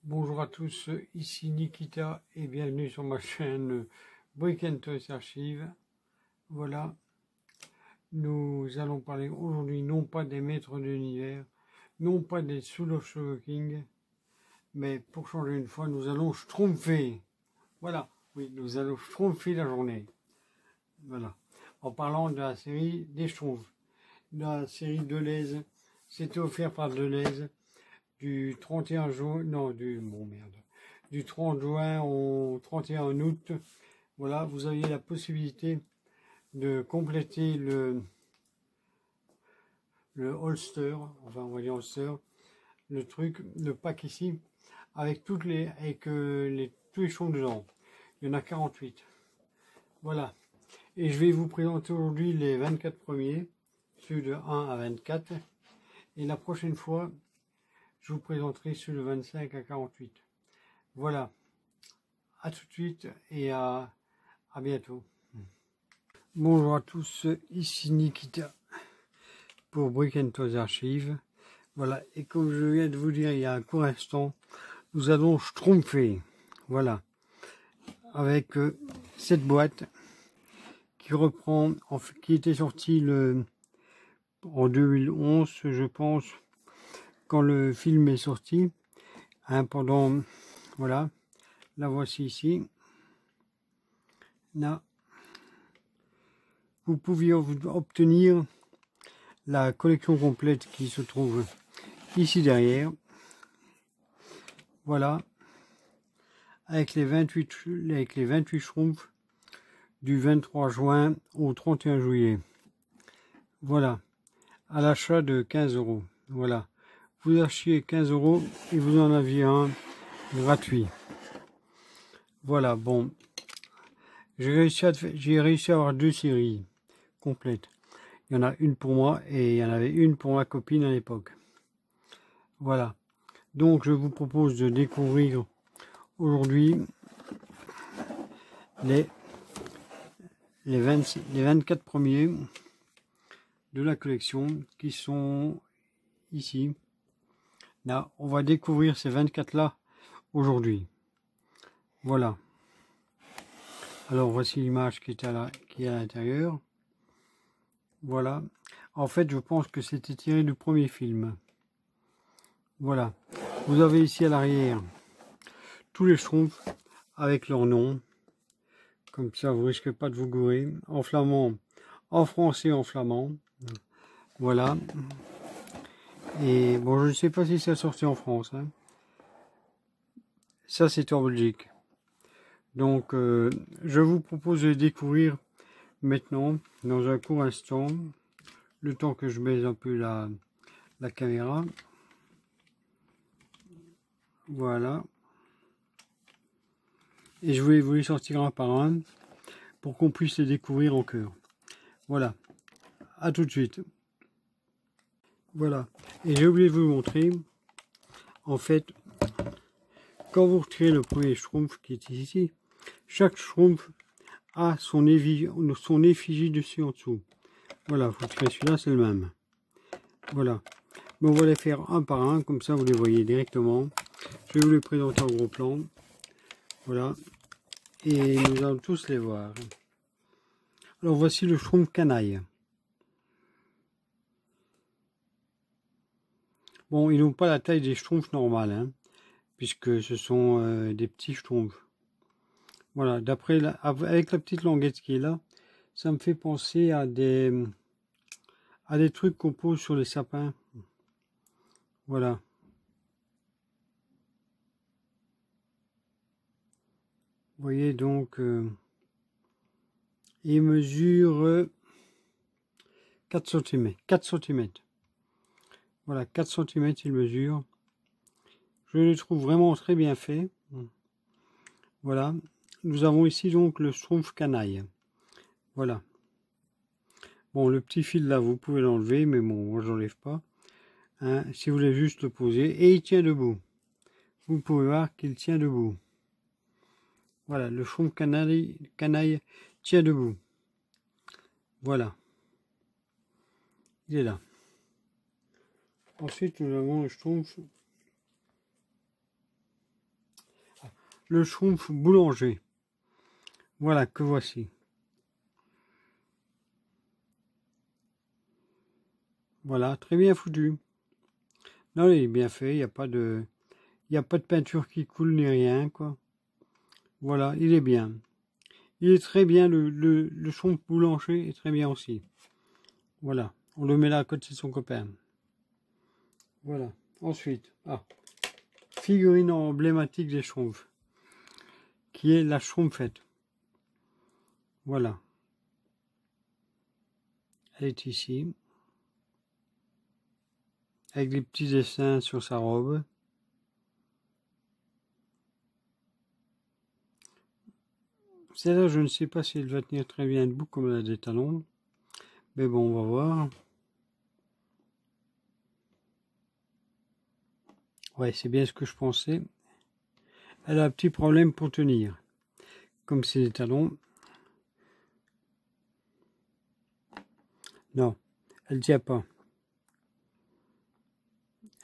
Bonjour à tous, ici Nikita et bienvenue sur ma chaîne Brick & Toys Archive. Voilà, nous allons parler aujourd'hui non pas des maîtres de l'univers, non pas des Soul of Shogo King, mais pour changer une fois, nous allons schtroumpfer. Voilà, oui, nous allons schtroumpfer la journée. Voilà, en parlant de la série des Schtroumpfs, de la série Deleuze, c'était offert par Deleuze du 31 juin, non, du 30 juin au 31 août. Voilà, vous aviez la possibilité de compléter le holster, enfin on va dire holster, le truc, le pack ici, avec tous les schtroumpfs dedans. Il y en a 48. Voilà. Et je vais vous présenter aujourd'hui les 24 premiers, ceux de 1 à 24. Et la prochaine fois, je vous présenterai ceux de 25 à 48. Voilà. À tout de suite et à bientôt. Bonjour à tous, ici Nikita pour Brick & Toys Archive. Voilà, et comme je viens de vous dire il y a un court instant, nous allons schtroumpfer. Voilà, avec cette boîte qui reprend, qui était sortie en 2011, je pense, quand le film est sorti. Hein, voilà, la voici ici. Là, vous pouviez obtenir la collection complète qui se trouve ici derrière. Voilà, avec les 28 schtroumpfs du 23 juin au 31 juillet. Voilà, à l'achat de 15 €. Voilà, vous achetiez 15 € et vous en aviez un gratuit. Voilà, bon, j'ai réussi à avoir deux séries complètes. Il y en a une pour moi et il y en avait une pour ma copine à l'époque. Voilà, donc je vous propose de découvrir aujourd'hui les 24 premiers de la collection qui sont ici. Là, on va découvrir ces 24 là aujourd'hui. Voilà. Alors voici l'image qui est à l'intérieur. Voilà. En fait, je pense que c'était tiré du premier film. Voilà. Vous avez ici à l'arrière tous les schtroumpfs avec leur nom. Comme ça, vous risquez pas de vous gourer. En flamand, en français, en flamand. Voilà. Et bon, je ne sais pas si c'est sorti en France. Hein. Ça, c'est en Belgique. Donc, je vous propose de découvrir maintenant, dans un court instant, le temps que je baisse un peu la caméra. Voilà. Et je vais vous les sortir un par un pour qu'on puisse les découvrir en cœur. Voilà. À tout de suite. Voilà. Et j'ai oublié de vous montrer, en fait, quand vous retirez le premier schtroumpf qui est ici, chaque schtroumpf a son effigie dessus en dessous. Voilà, vous tirez celui-là, c'est le même. Voilà. Mais on va les faire un par un, comme ça vous les voyez directement. Je vais vous les présenter en gros plan. Voilà. Et nous allons tous les voir. Alors voici le schtroumpf canaille. Bon, ils n'ont pas la taille des schtroumpfs normales, hein, puisque ce sont des petits schtroumpfs. Voilà, avec la petite languette qui est là, ça me fait penser à des trucs qu'on pose sur les sapins. Voilà. Vous voyez donc, il mesure 4 cm. 4 cm. Voilà, 4 cm il mesure. Je le trouve vraiment très bien fait. Voilà. Nous avons ici donc le schtroumpf canaille. Voilà. Bon, le petit fil là, vous pouvez l'enlever, mais bon, moi je l'enlève pas. Hein, si vous voulez juste le poser. Et il tient debout. Vous pouvez voir qu'il tient debout. Voilà, le schtroumpf canaille tient debout. Voilà. Il est là. Ensuite, nous avons le schtroumpf le Schtroumpf boulanger. Voilà, que voici. Voilà, très bien foutu. Non, il est bien fait, il n'y a pas de peinture qui coule ni rien, quoi. Voilà, il est bien. Il est très bien, le Schtroumpf boulanger est très bien aussi. Voilà, on le met là à côté de son copain. Voilà, ensuite, figurine emblématique des Schtroumpfs, qui est la Schtroumpfette. Voilà. Elle est ici, avec des petits dessins sur sa robe. Celle-là, je ne sais pas si elle va tenir très bien debout comme elle a des talons. Mais bon, on va voir. Ouais, c'est bien ce que je pensais. Elle a un petit problème pour tenir. Comme c'est des talons. Non, elle ne tient pas.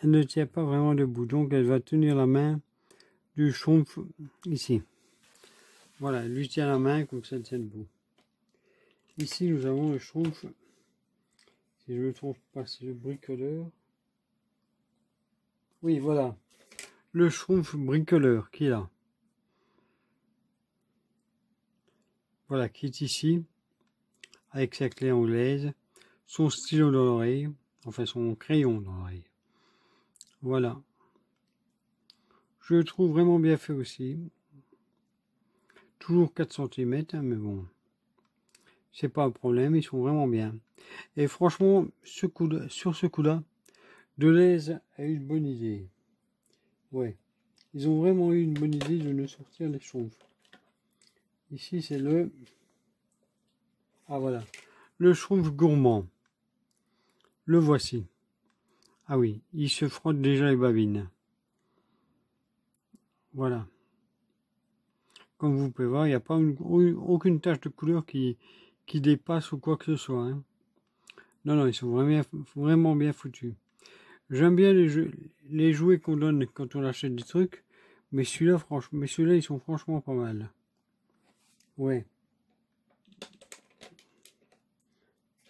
Elle ne tient pas vraiment debout. Donc, elle va tenir la main du Schtroumpf ici. Voilà, elle lui tient la main comme ça, elle tient debout. Ici, nous avons le Schtroumpf. Si je ne me trompe pas, c'est le bricoleur. Oui, voilà. Le Schtroumpf bricoleur qui est là. Voilà, qui est ici. Avec sa clé anglaise. Son stylo dans l'oreille. Enfin, son crayon dans l'oreille. Voilà. Je le trouve vraiment bien fait aussi. Toujours 4 cm, mais bon. C'est pas un problème, ils sont vraiment bien. Et franchement, sur ce coup-là, Deleuze a eu une bonne idée. Ouais. Ils ont vraiment eu une bonne idée de nous sortir les Schtroumpfs. Ici, c'est le... Ah, voilà. Le Schtroumpf gourmand. Le voici. Ah oui, il se frotte déjà les babines. Voilà. Comme vous pouvez voir, il n'y a pas aucune tache de couleur qui dépasse ou quoi que ce soit. Hein. Non, non, ils sont vraiment bien foutus. J'aime bien les jouets qu'on donne quand on achète des trucs, mais celui-là, ils sont franchement pas mal. Ouais.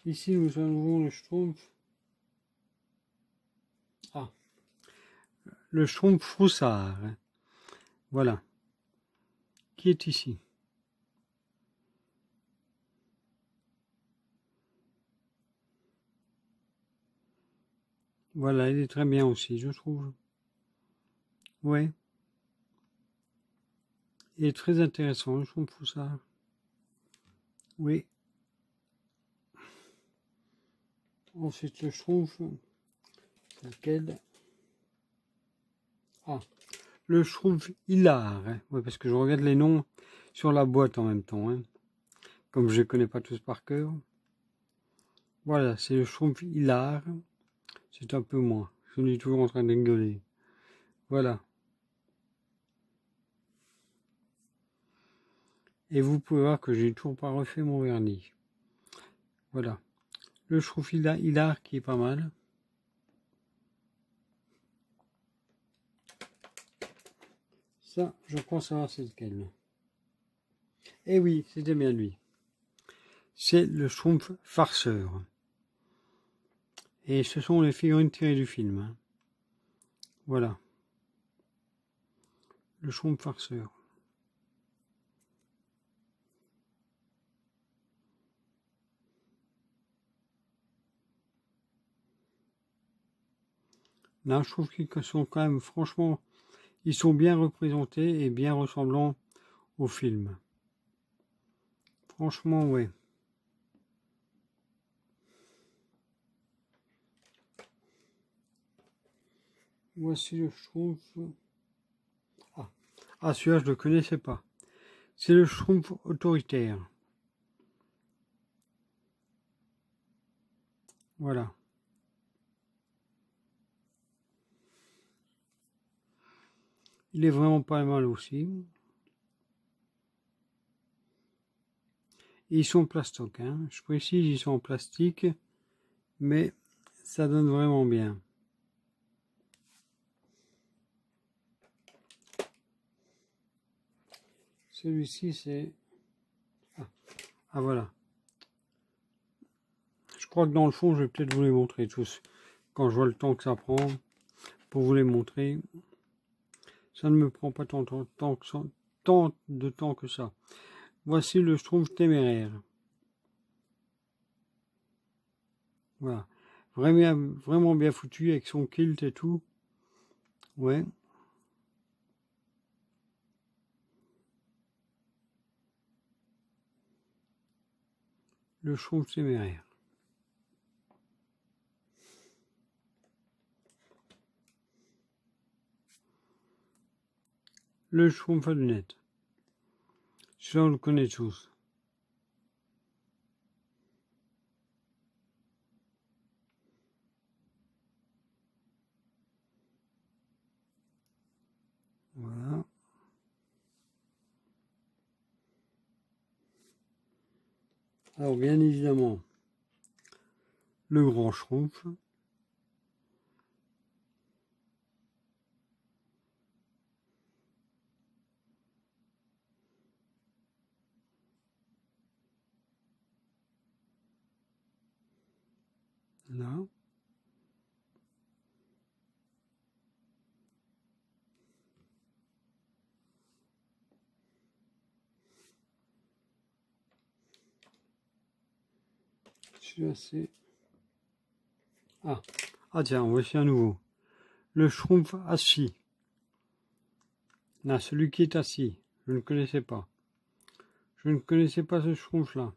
Ici, nous avons le Schtroumpf. Ah. Le Schtroumpf froussard. Hein. Voilà. Qui est ici. Voilà, il est très bien aussi, je trouve. Ouais. Il est très intéressant, le Schtroumpf froussard. Oui. Ensuite, le Schtroumpf. Lequel? Ah. Le Schtroumpf hilar. Hein. Ouais, parce que je regarde les noms sur la boîte en même temps. Hein. Comme je ne connais pas tous par cœur. Voilà, c'est le Schtroumpf hilar. C'est un peu moins. Je suis toujours en train de rigoler. Voilà. Et vous pouvez voir que j'ai toujours pas refait mon vernis. Voilà. Le Schtroumpf hilar qui est pas mal. Ça, je crois savoir c'est lequel. Eh oui, c'était bien lui. C'est le Schtroumpf farceur. Et ce sont les figurines tirées du film. Hein. Voilà. Le Schtroumpf farceur. Là, je trouve qu'ils sont quand même, franchement, ils sont bien représentés et bien ressemblants au film. Franchement, ouais. Voici le Schtroumpf. Ah, celui-là, je ne le connaissais pas. C'est le Schtroumpf autoritaire. Voilà. Il est vraiment pas mal aussi. Et ils sont en plastoc. Hein. Je précise, ils sont en plastique. Mais ça donne vraiment bien. Celui-ci, c'est... Ah, voilà. Je crois que dans le fond, je vais peut-être vous les montrer tous. Quand je vois le temps que ça prend pour vous les montrer. Ça ne me prend pas tant de temps que ça. Voici le Schtroumpf téméraire. Voilà. Vraiment bien foutu avec son kilt et tout. Ouais. Le Schtroumpf téméraire. Le Schtroumpf à lunettes. Ça, on le connaît tous. Voilà. Alors, bien évidemment, le grand Schtroumpf. Là. Celui-là, c'est... Ah tiens, voici un nouveau. Le Schtroumpf assis. Là, celui qui est assis. Je ne connaissais pas. Je ne connaissais pas ce Schtroumpf-là.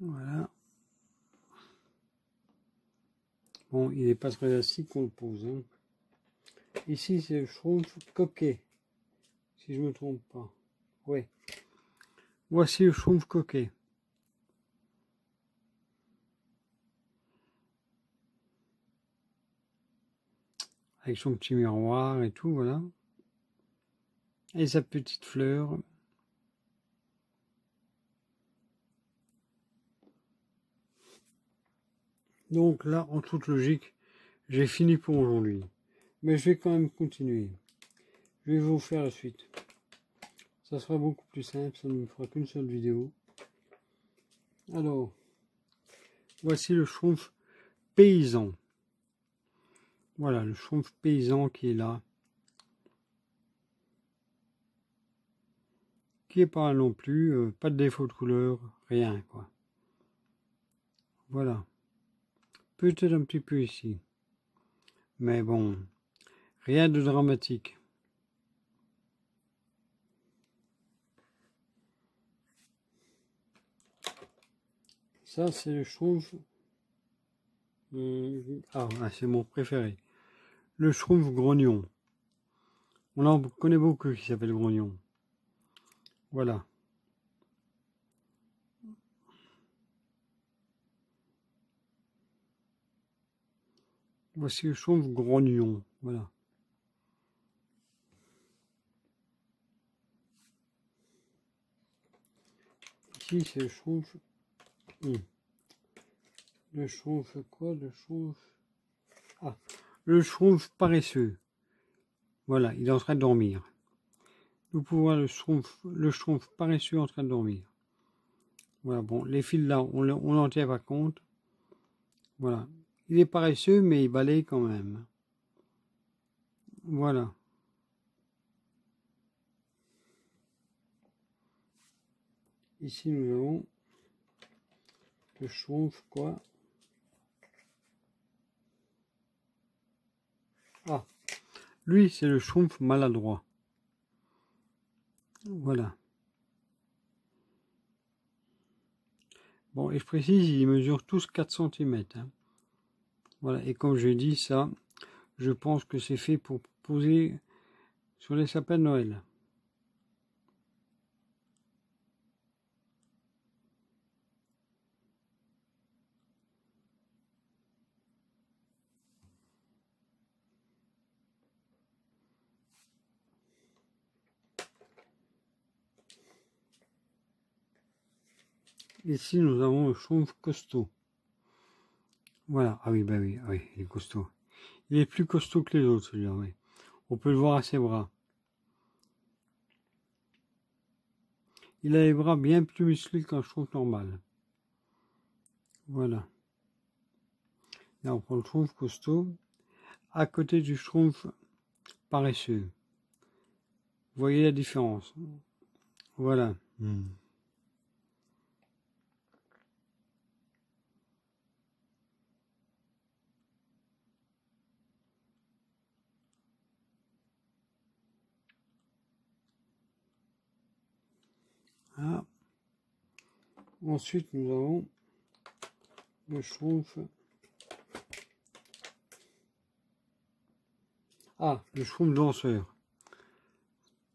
Voilà. Bon, il n'est pas très assis qu'on le pose. Hein. Ici, c'est le Schtroumpf coquet. Si je ne me trompe pas. Oui. Voici le Schtroumpf coquet. Avec son petit miroir et tout, voilà. Et sa petite fleur. Donc là, en toute logique, j'ai fini pour aujourd'hui. Mais je vais quand même continuer. Je vais vous faire la suite. Ça sera beaucoup plus simple, ça ne me fera qu'une seule vidéo. Alors, voici le Schtroumpf paysan. Voilà, le Schtroumpf paysan qui est là. Qui est pas non plus, pas de défaut de couleur, rien quoi. Voilà. Peut-être un petit peu ici. Mais bon, rien de dramatique. Ça, c'est le Schtroumpf. C'est mon préféré. Le Schtroumpf grognon. On en connaît beaucoup qui s'appelle grognon. Voilà. Voici le Schtroumpf grognon. Voilà. Ici, c'est le Schtroumpf. Le Schtroumpf quoi? Le Schtroumpf. Ah, le Schtroumpf paresseux. Voilà, il est en train de dormir. Nous pouvons voir le Schtroumpf paresseux en train de dormir. Voilà, bon, les fils là, on n'en tient pas compte. Voilà. Il est paresseux, mais il balaye quand même. Voilà. Ici, nous avons le Schtroumpf quoi? Ah, lui, c'est le Schtroumpf maladroit. Voilà. Bon, et je précise, ils mesurent tous 4 cm. Hein. Voilà, et comme je dis, ça, je pense que c'est fait pour poser sur les sapins de Noël. Ici, nous avons le Schtroumpf costaud. Voilà, ah oui, il est costaud. Il est plus costaud que les autres, celui-là, oui. On peut le voir à ses bras. Il a les bras bien plus musclés qu'un schtroumpf normal. Voilà. Là, on prend le schtroumpf costaud à côté du schtroumpf paresseux. Vous voyez la différence? Voilà. Ah. Ensuite, nous avons le schtroumpf. Ah, le schtroumpf danseur.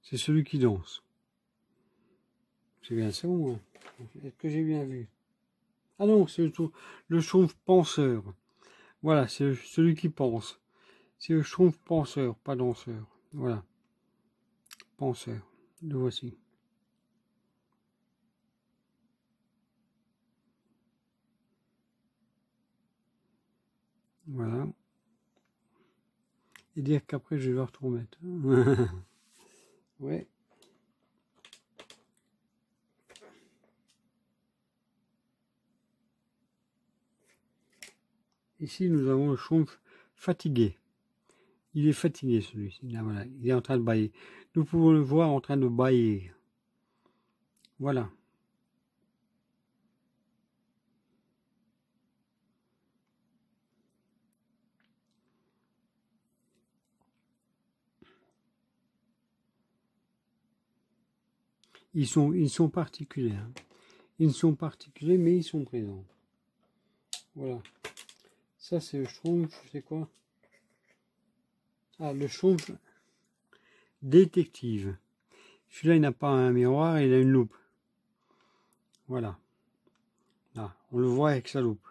C'est celui qui danse. C'est bien ça au moins. Est-ce que j'ai bien vu? Ah non, c'est le schtroumpf penseur. Voilà, c'est celui qui pense. C'est le schtroumpf penseur, pas danseur. Voilà. Penseur. Le voici. Voilà. Et dire qu'après, je vais leur tout remettre. Ouais. Ici, nous avons le schtroumpf fatigué. Il est fatigué, celui-ci. Là, voilà. Il est en train de bâiller. Nous pouvons le voir en train de bâiller. Voilà. Ils sont particuliers. Hein. Ils sont particuliers, mais ils sont présents. Voilà. Ça, c'est le schtroumpf, c'est quoi? Ah, le schtroumpf détective. Celui-là, il n'a pas un miroir, il a une loupe. Voilà. Là, on le voit avec sa loupe.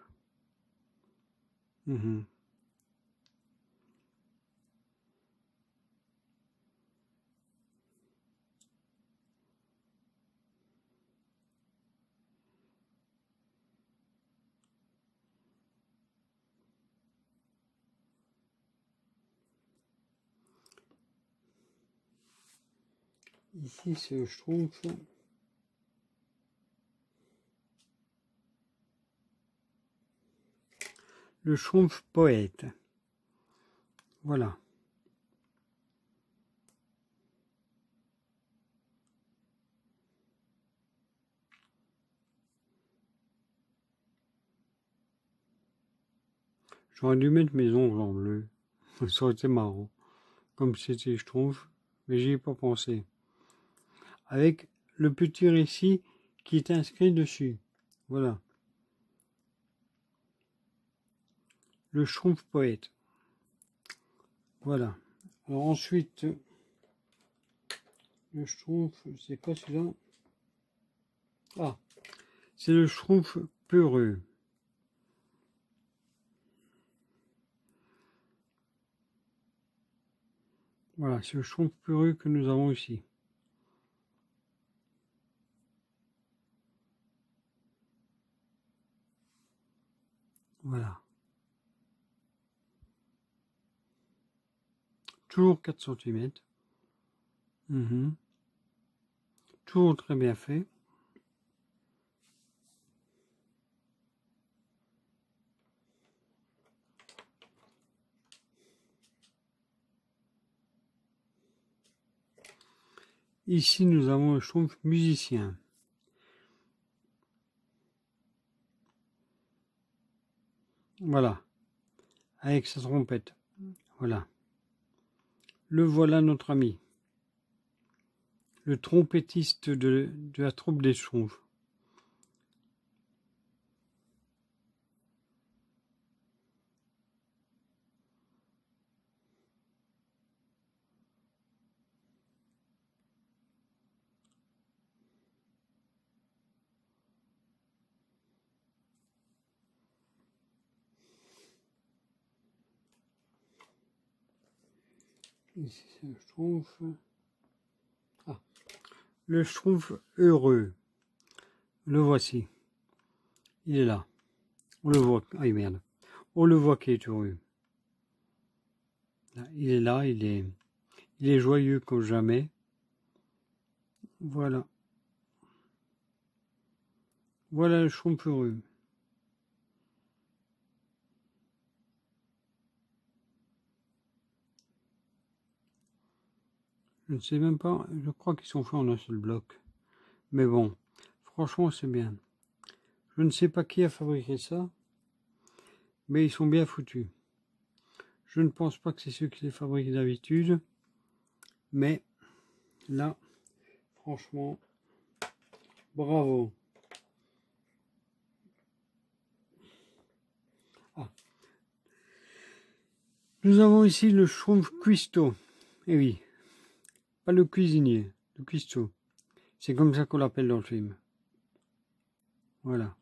Ici, c'est le schtroumpf. Le schtroumpf poète. Voilà. J'aurais dû mettre mes ongles en bleu. Ça aurait été marrant. Comme c'était schtroumpf, mais j'y ai pas pensé. Avec le petit récit qui est inscrit dessus. Voilà. Le schtroumpf poète. Voilà. Alors ensuite, le schtroumpf, c'est quoi celui-là? Ah, c'est le schtroumpf peureux. Voilà, c'est le schtroumpf peureux que nous avons ici. Voilà. Toujours 4 cm. Toujours très bien fait. Ici, nous avons le schtroumpf musicien. Voilà. Avec sa trompette. Voilà. Le voilà notre ami. Le trompettiste de la troupe des schtroumpfs. Ici, c'est le schtroumpf. Ah. Le schtroumpf heureux. Le voici. Il est là. On le voit. Ah merde. On le voit qui est heureux. Il est là, il est joyeux comme jamais. Voilà. Voilà le schtroumpf heureux. Je ne sais même pas, je crois qu'ils sont faits en un seul bloc. Mais bon, franchement c'est bien. Je ne sais pas qui a fabriqué ça, mais ils sont bien foutus. Je ne pense pas que c'est ceux qui les fabriquent d'habitude, mais là, franchement, bravo. Ah. Nous avons ici le schtroumpf cuistot. Eh oui, pas le cuisinier, le cuistot. C'est comme ça qu'on l'appelle dans le film. Voilà.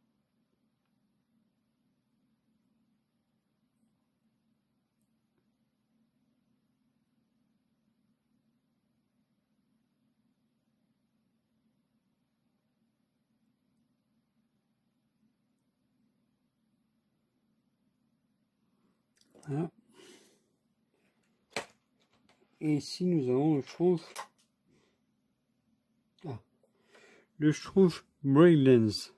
Voilà. Et ici nous avons le schtroumpf. Ah. Le schtroumpf Brainlens.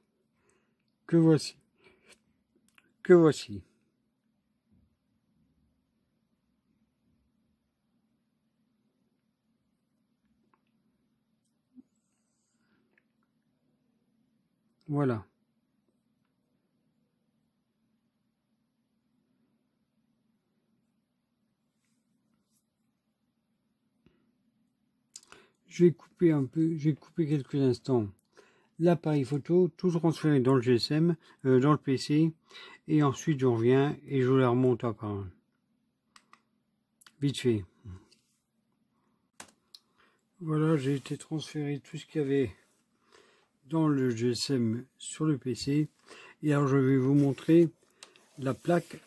Que voici. Que voici. Voilà. J'ai coupé un peu, j'ai coupé quelques instants l'appareil photo, tout transféré dans le GSM, dans le PC, et ensuite je reviens et je la remonte à part. Vite fait. Voilà, j'ai été transféré tout ce qu'il y avait dans le GSM sur le PC, et alors je vais vous montrer la plaque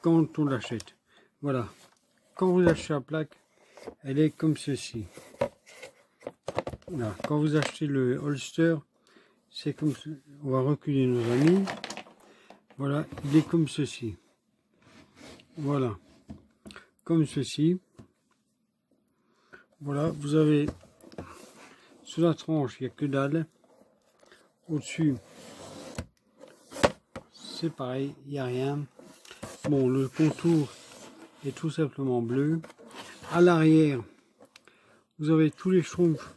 quand on l'achète. Voilà, quand vous achetez la plaque, elle est comme ceci. Voilà. Quand vous achetez le holster, c'est comme ça. On va reculer nos amis. Voilà, il est comme ceci. Voilà, comme ceci. Voilà, vous avez sous la tranche, il n'y a que dalle. Au-dessus, c'est pareil, il n'y a rien. Bon, le contour est tout simplement bleu. À l'arrière, vous avez tous les schtroumpfs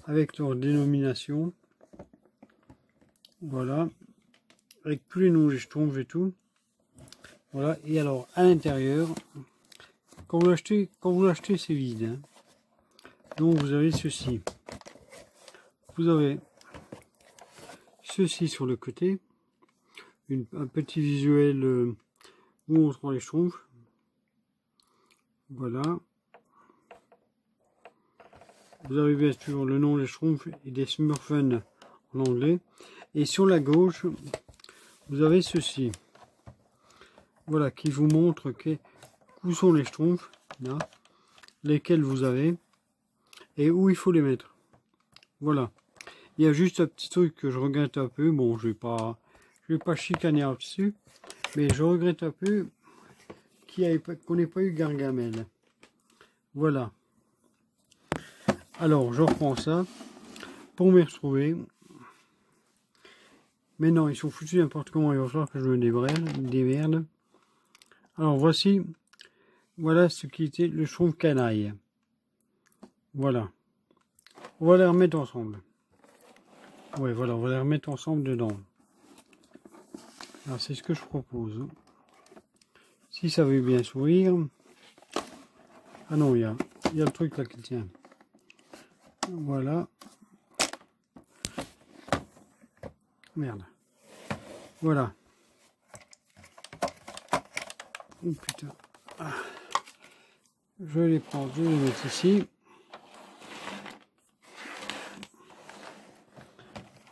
avec leur dénomination. Voilà, avec tous les noms des schtroumpfs et tout. Voilà, et alors à l'intérieur, quand vous l'achetez, c'est vide. Hein. Donc vous avez ceci. Vous avez ceci sur le côté, un petit visuel où on montrant les schtroumpfs. Voilà. Vous avez bien sûr le nom des schtroumpfs et des Smurfen en anglais. Et sur la gauche, vous avez ceci. Voilà, qui vous montre où sont les schtroumpfs, là, lesquels vous avez, et où il faut les mettre. Voilà. Il y a juste un petit truc que je regrette un peu. Bon, je vais pas chicaner là-dessus, mais je regrette un peu qu'on n'ait pas eu Gargamel. Voilà. Alors, je reprends ça pour m'y retrouver. Mais non, ils sont foutus n'importe comment. Il va falloir que je me démerde. Alors, voici. Voilà ce qui était le schtroumpf canaille. Voilà. On va les remettre ensemble. Ouais, voilà, on va les remettre ensemble dedans. Alors, c'est ce que je propose. Si ça veut bien sourire. Ah non, il y a le truc là qui tient. Voilà. Merde. Voilà. Oh putain. Ah. Je vais les prendre, je vais les mettre ici.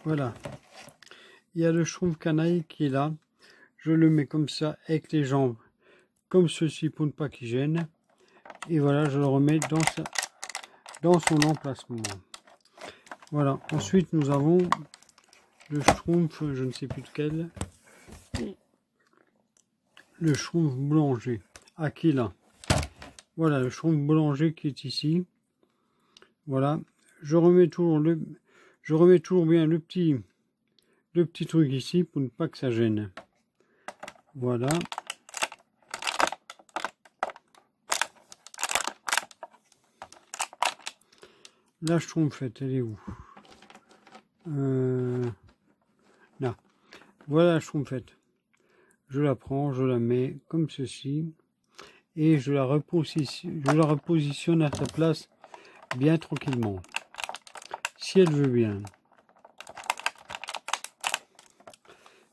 Voilà. Il y a le schtroumpf canaille qui est là. Je le mets comme ça avec les jambes comme ceci pour ne pas qu'il gêne. Et voilà, je le remets dans son emplacement. Voilà. Ensuite, nous avons le schtroumpf, je ne sais plus lequel. Le schtroumpf boulanger. Aquila. Voilà le schtroumpf boulanger qui est ici. Voilà. Je remets toujours bien le petit truc ici pour ne pas que ça gêne. Voilà. La schtroumpfette, elle est où? Là. Voilà la schtroumpfette. Je la prends, je la mets comme ceci. Et je la repositionne à sa place bien tranquillement. Si elle veut bien.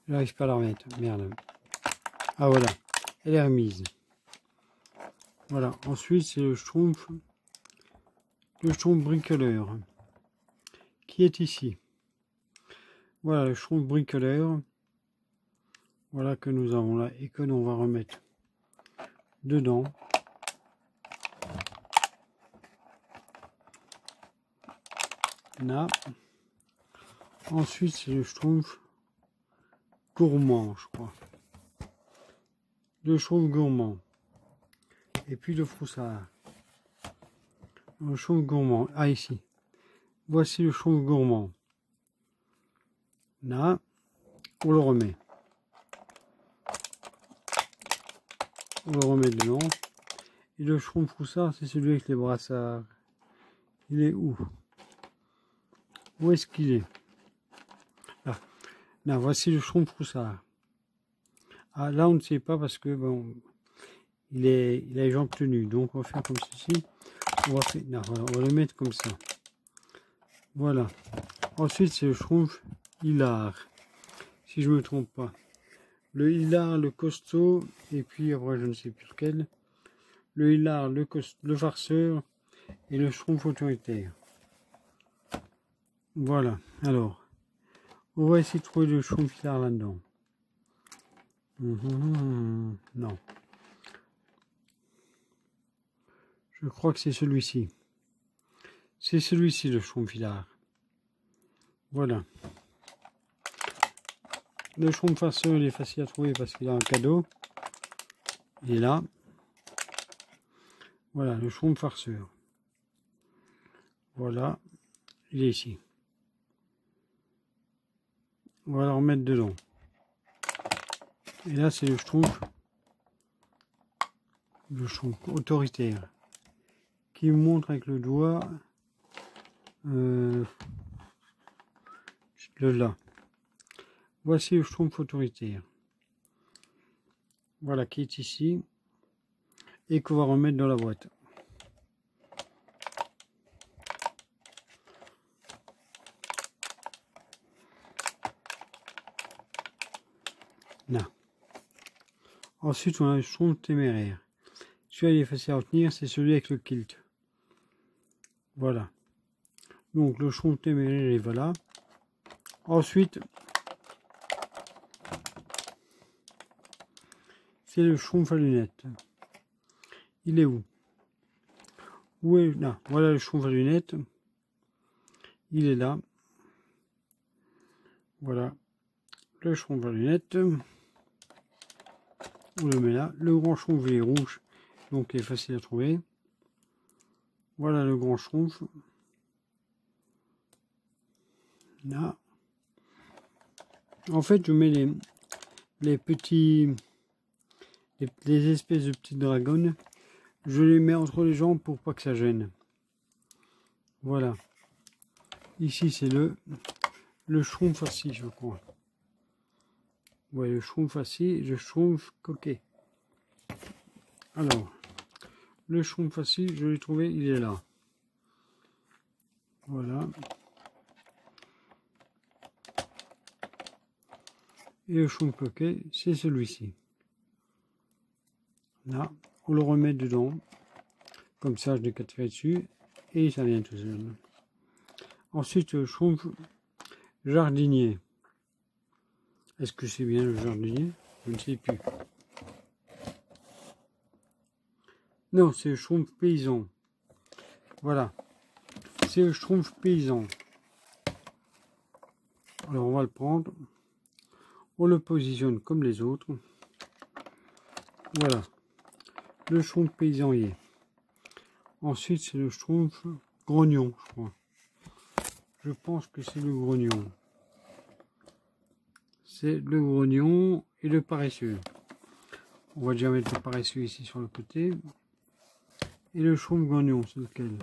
J'arrive pas à la remettre. Merde. Ah voilà. Elle est remise. Voilà. Ensuite, c'est le schtroumpf bricoleur. Qui est ici. Voilà le schtroumpf bricoleur. Voilà que nous avons là et que l'on va remettre dedans. Là. Ensuite, c'est le schtroumpf gourmand, je crois. Le schtroumpf gourmand. Et puis le froussard. Le schtroumpf gourmand. Ah, ici. Voici le schtroumpf gourmand. Là, on le remet. On le remet dedans. Et le schtroumpf froussard, c'est celui avec les brassards. Il est où? Où est-ce qu'il est? Là. Là, voici le schtroumpf froussard. Ah, là, on ne sait pas parce que, bon, il a les jambes tenues. Donc, on va faire comme ceci. On va le mettre comme ça. Voilà. Ensuite, c'est le schtroumpf hilar. Si je ne me trompe pas. Le hilar, le costaud, et puis après, je ne sais plus lequel. Le hilar, le farceur, et le schtroumpf autoritaire. Voilà. Alors, on va essayer de trouver le schtroumpf hilar là-dedans. Non. Je crois que c'est celui-ci. C'est celui-ci, le schtroumpf hilar. Voilà. Le schtroumpf farceur, il est facile à trouver parce qu'il a un cadeau. Il est là. Voilà, le schtroumpf farceur. Voilà. Il est ici. On va le remettre dedans. Et là, c'est le schtroumpf autoritaire. Qui me montre avec le doigt le là. Voici le schtroumpf autoritaire. Voilà, qui est ici. Et qu'on va remettre dans la boîte. Là. Ensuite, on a le schtroumpf téméraire. Celui-là, il est facile à retenir, c'est celui avec le kilt. Voilà. Donc, le schtroumpf téméraire, il va là. Ensuite, c'est le schtroumpf à lunettes. Il est où? Où est là? Voilà le schtroumpf à lunettes. Il est là. Voilà. Le schtroumpf à lunettes. On le met là. Le grand schtroumpf il est rouge. Donc il est facile à trouver. Voilà le grand schtroumpf. Là. En fait, je mets les petits... Les espèces de petites dragons. Je les mets entre les jambes pour pas que ça gêne. Voilà. Ici, c'est le schtroumpf assis, je crois. Ouais, le schtroumpf assis, le schtroumpf coquet. Alors, le schtroumpf assis, je l'ai trouvé, il est là. Voilà. Et le schtroumpf coquet, c'est celui-ci. Là, on le remet dedans. Comme ça, je décatterai dessus. Et ça vient tout seul. Ensuite, le schtroumpf jardinier. Est-ce que c'est bien le jardinier? Je ne sais plus. Non, c'est le schtroumpf paysan. Voilà. C'est le schtroumpf paysan. Alors, on va le prendre. On le positionne comme les autres. Voilà. Le schtroumpf paysan y est. Ensuite, c'est le Schtroumpf grognon, je crois. Je pense que c'est le grognon. C'est le grognon et le paresseux. On va déjà mettre le paresseux ici sur le côté. Et le Schtroumpf grognon, c'est lequel?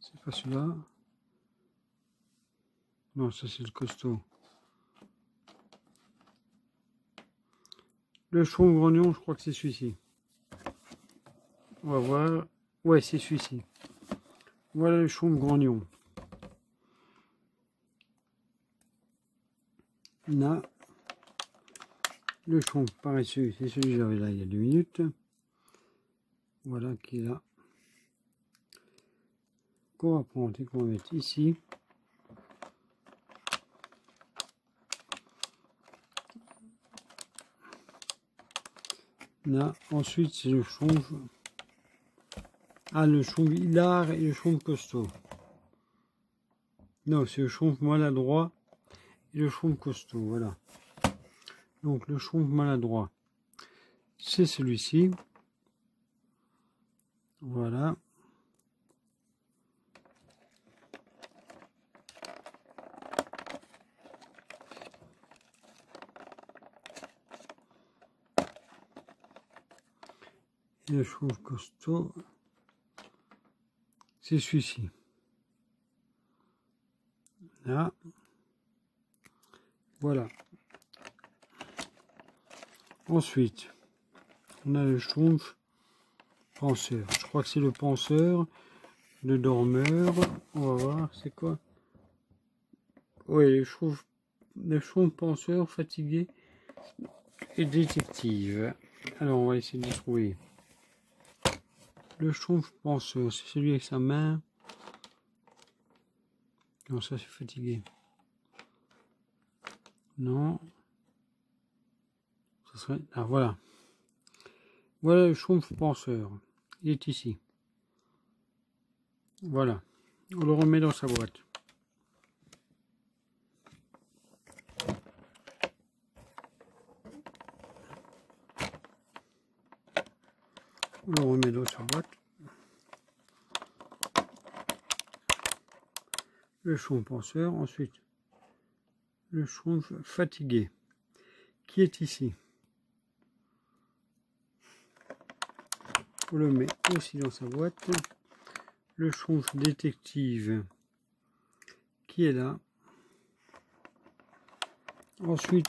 C'est pas celui-là. Non, ça c'est le costaud. Le Schtroumpf grognon, je crois que c'est celui-ci. On va voir. Ouais, c'est celui-ci. Voilà le Schtroumpf grognon. Là, le Schtroumpf paresseux, c'est celui que j'avais là il y a 2 minutes. Voilà qui est là. Qu'on va prendre et qu'on va mettre ici. Là, ensuite c'est le Schtroumpf. Ah, le Schtroumpf hilar et le Schtroumpf costaud. Non, c'est le Schtroumpf maladroit et le Schtroumpf costaud, voilà. Donc le Schtroumpf maladroit, c'est celui-ci. Voilà. Et le Schtroumpf costaud, c'est celui-ci. Là. Voilà. Ensuite, on a le Schtroumpf penseur. Je crois que c'est le penseur, le dormeur. On va voir, c'est quoi? Oui, le Schtroumpf penseur, fatigué et détective. Alors, on va essayer de trouver. Le Schtroumpf penseur, c'est celui avec sa main. Non, ça c'est fatigué. Non. Ça serait... Ah, voilà. Voilà le Schtroumpf penseur. Il est ici. Voilà. On le remet dans sa boîte. On le remet dans sa boîte. Le Schtroumpf penseur. Ensuite, le Schtroumpf fatigué. Qui est ici. On le met aussi dans sa boîte. Le Schtroumpf détective. Qui est là. Ensuite,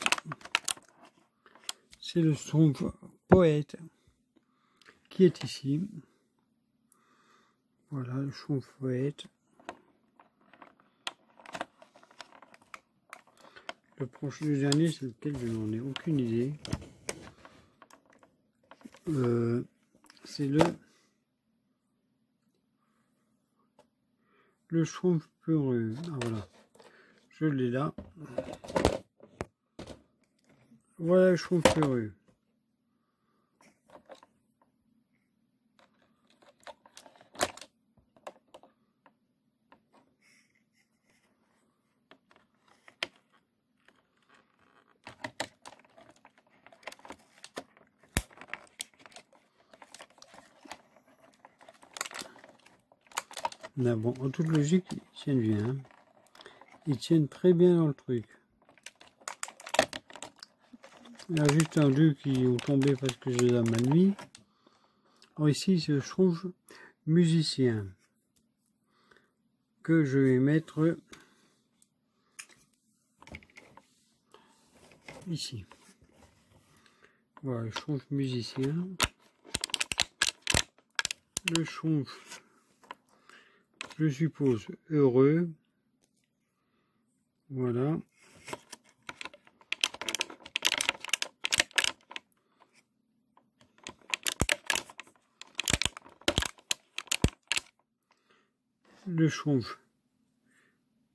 c'est le Schtroumpf poète. Qui est ici. Voilà, le Schtroumpf poète. Le dernier, c'est lequel? Je n'en ai aucune idée. C'est le Schtroumpf peureux. Ah voilà, je l'ai là. Voilà le Schtroumpf peureux. Là, bon, en toute logique, ils tiennent bien. Hein. Ils tiennent très bien dans le truc. Il y a juste un deux qui ont tombé parce que je les ai mal mis. Alors ici, je trouve musicien que je vais mettre ici. Voilà, le Schtroumpf musicien. Le Schtroumpf, je suppose, heureux. Voilà. Le Schtroumpf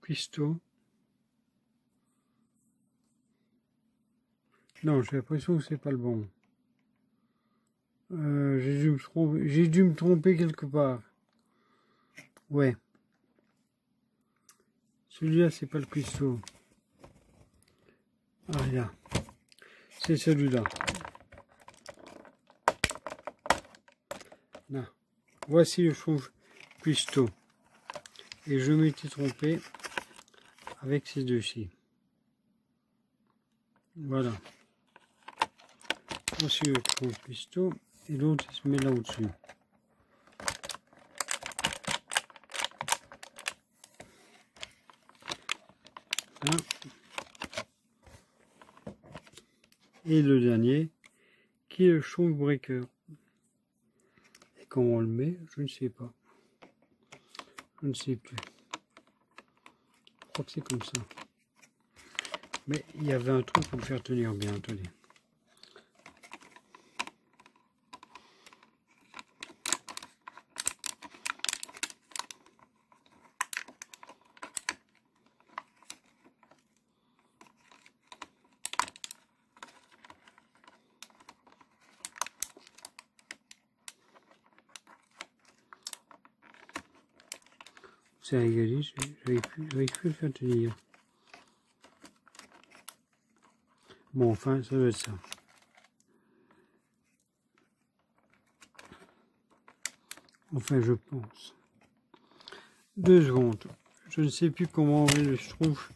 cuistot. Non, j'ai l'impression que c'est pas le bon. J'ai dû me tromper quelque part. Ouais. Celui-là, c'est pas le cuistot. Ah là. C'est celui-là. Là. Voici le Schtroumpf cuistot. Et je m'étais trompé avec ces deux-ci. Voilà. Voici le Schtroumpf cuistot. Et l'autre il se met là au-dessus. Là. Et le dernier, qui est le Schtroumpf breaker. Et comment on le met, je ne sais pas. Je ne sais plus. Je crois que c'est comme ça. Mais il y avait un truc pour le faire tenir bien, attendez. C'est régaliste, j'avais pu le faire tenir. Bon, enfin, ça doit être ça. Enfin, je pense. 2 secondes. Je ne sais plus comment enlever le Schtroumpf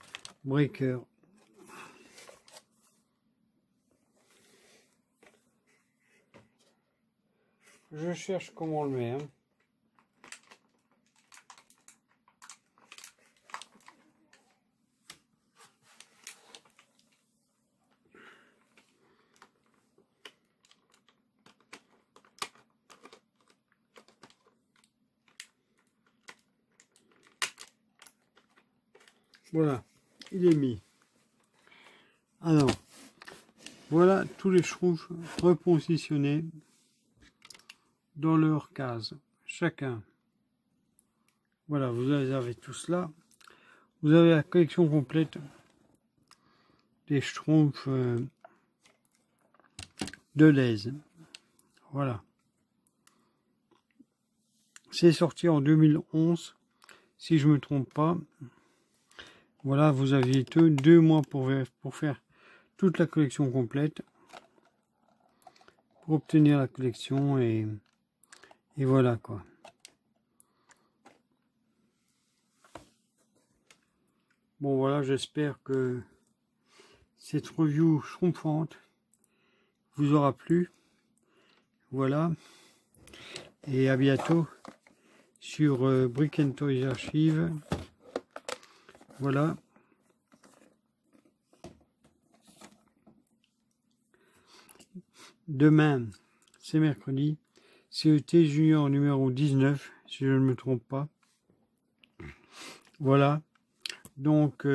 breaker. Je cherche comment on le met. Hein. Voilà, il est mis. Alors, voilà tous les Schtroumpfs repositionnés dans leur case, chacun. Voilà, vous avez tout cela. Vous avez la collection complète des Schtroumpfs de l'Aise. Voilà. C'est sorti en 2011, si je me trompe pas. Voilà, vous aviez 2 mois pour faire toute la collection complète. Pour obtenir la collection et voilà quoi. Bon voilà, j'espère que cette review schrumpfante vous aura plu. Voilà. Et à bientôt sur Brick & Toys Archive. Voilà. Demain, c'est mercredi. CET Junior numéro 19, si je ne me trompe pas. Voilà. Donc,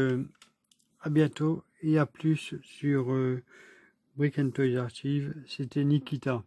à bientôt et à plus sur Brick & Toys Archive. C'était Nikita.